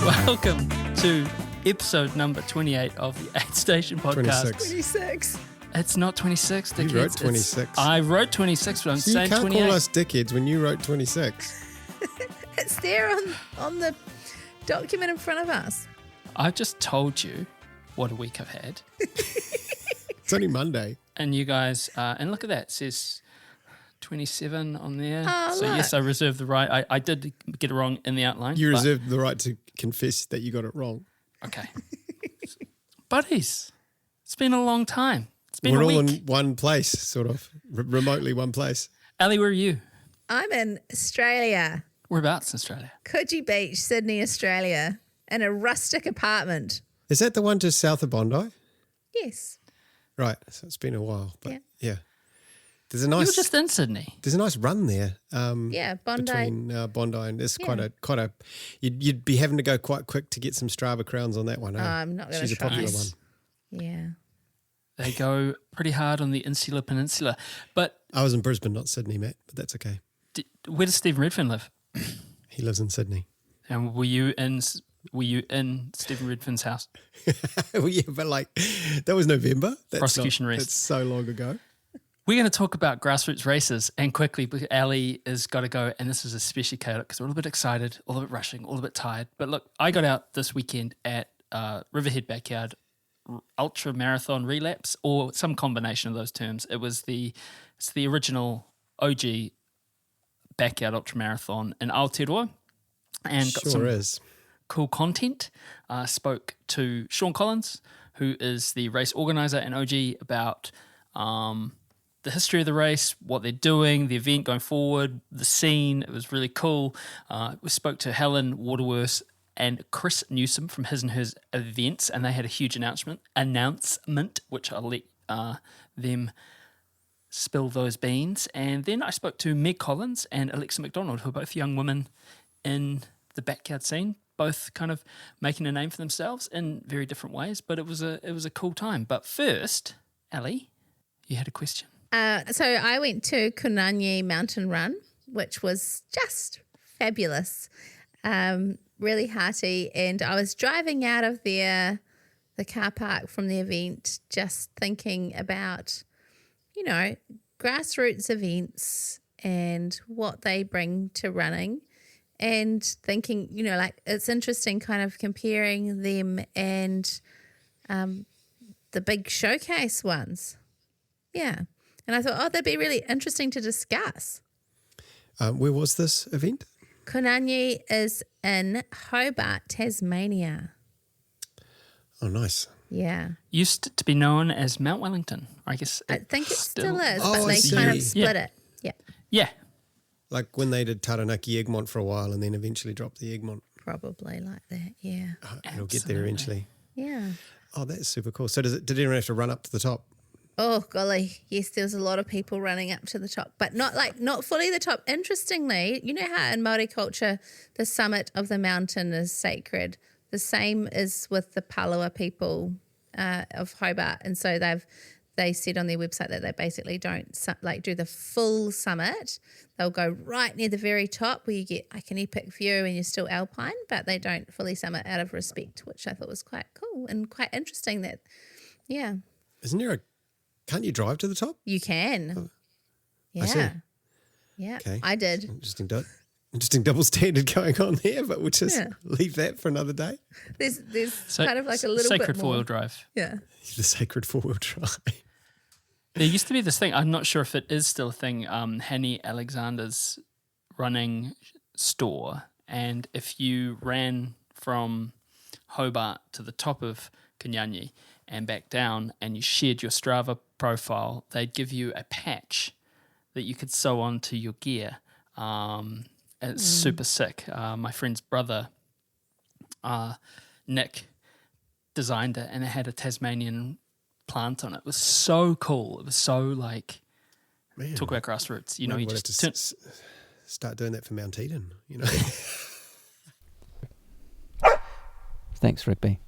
Welcome to episode number 28 of the AidStation Podcast. 26. It's not 26, dickheads. You wrote 26. I wrote 26, but I'm saying 28. You can't call us dickheads when you wrote 26. It's there on the document in front of us. I just told you what a week I've had. It's only Monday. And you guys, and look at that, it says 27 on there. Oh, so look. yes, I reserve the right. I did get it wrong in the outline. You reserved the right to confess that you got it wrong. Okay. Buddies, it's been a long time. It's been We're a all week. in one place, sort of, remotely one place. Ali, where are you? I'm in Australia, Whereabouts in Australia? Coogee Beach, Sydney, Australia, in a rustic apartment. Is that the one just south of Bondi? Yes. Right, so it's been a while, but Yeah. yeah. There's a You were nice, just in Sydney. there's a nice run there. Yeah, Bondi. Between Bondi and it's Yeah. quite a. You'd be having to go quite quick to get some Strava crowns on that one. I'm not going to She's try. a popular Nice. one. Yeah. They go pretty hard on the Insular Peninsula. But I was in Brisbane, not Sydney, Matt, but that's okay. where does Stephen Redfern live? He lives in Sydney. And were you in Stephen Redfern's house? Well, yeah, but like that was November. That's Prosecution race. That's so long ago. We're going to talk about grassroots races, and quickly, because Ali has got to go, and this is especially chaotic because we're a little bit excited, a little bit rushing, a little bit tired. But look, I got out this weekend at Riverhead Backyard ultramarathon Relaps, or some combination of those terms. It's the original OG Backyard ultramarathon in Aotearoa, and got some Sure is. cool content. Spoke to Shaun Collins, who is the race organizer and OG, about the history of the race, what they're doing, the event going forward, the scene. It was really cool. We spoke to Helen, Waterworth, and Chris Newsome from His&Hers events, and they had a huge announcement, which I'll let them spill those beans. And then I spoke to Meg Collins and Alex MacDonald, who are both young women in the backyard scene, both kind of making a name for themselves in very different ways. But it was a cool time. But first, Ali, you had a question. So I went to Kunyani Mountain Run, which was just fabulous, really hearty. And I was driving out of the car park from the event, just thinking about, grassroots events and what they bring to running, and thinking, it's interesting kind of comparing them and the big showcase ones. Yeah. And I thought, that'd be really interesting to discuss. Where was this event? Kunyani is in Hobart, Tasmania. Oh, nice. Yeah. Used to be known as Mount Wellington. I guess I think it still is, Oh, but I they see. kind of split Yeah. it. Yeah, Yeah. Like when they did Taranaki Egmont for a while and then eventually dropped the Egmont. probably like that. Yeah. It'll get there eventually. Yeah. Oh, that's super cool. So did anyone have to run up to the top? Oh, golly. Yes, there was a lot of people running up to the top, but not fully the top. Interestingly, you know how in Māori culture, the summit of the mountain is sacred. The same is with the Palawa people of Hobart. And so they said on their website that they basically don't do the full summit. They'll go right near the very top where you get like an epic view and you're still alpine, but they don't fully summit out of respect, which I thought was quite cool and quite interesting that, yeah. Isn't there can't you drive to the top? You can. Yeah. I see. Yeah. Okay. I did. Interesting double standard going on there, but we'll just leave that for another day. There's kind of like a little sacred bit more. four-wheel drive. Yeah. The sacred four-wheel drive. There used to be this thing, I'm not sure if it is still a thing, Hanny Alexander's running store, and if you ran from Hobart to the top of Kunyani and back down and you shared your Strava profile, they'd give you a patch that you could sew onto your gear. It's super sick. My friend's brother, Nick, designed it, and it had a Tasmanian plant on it. It was so cool. It was so like, Man, talk about grassroots. You know, maybe you we'll just have to start doing that for Mount Eden. Thanks, Rigby.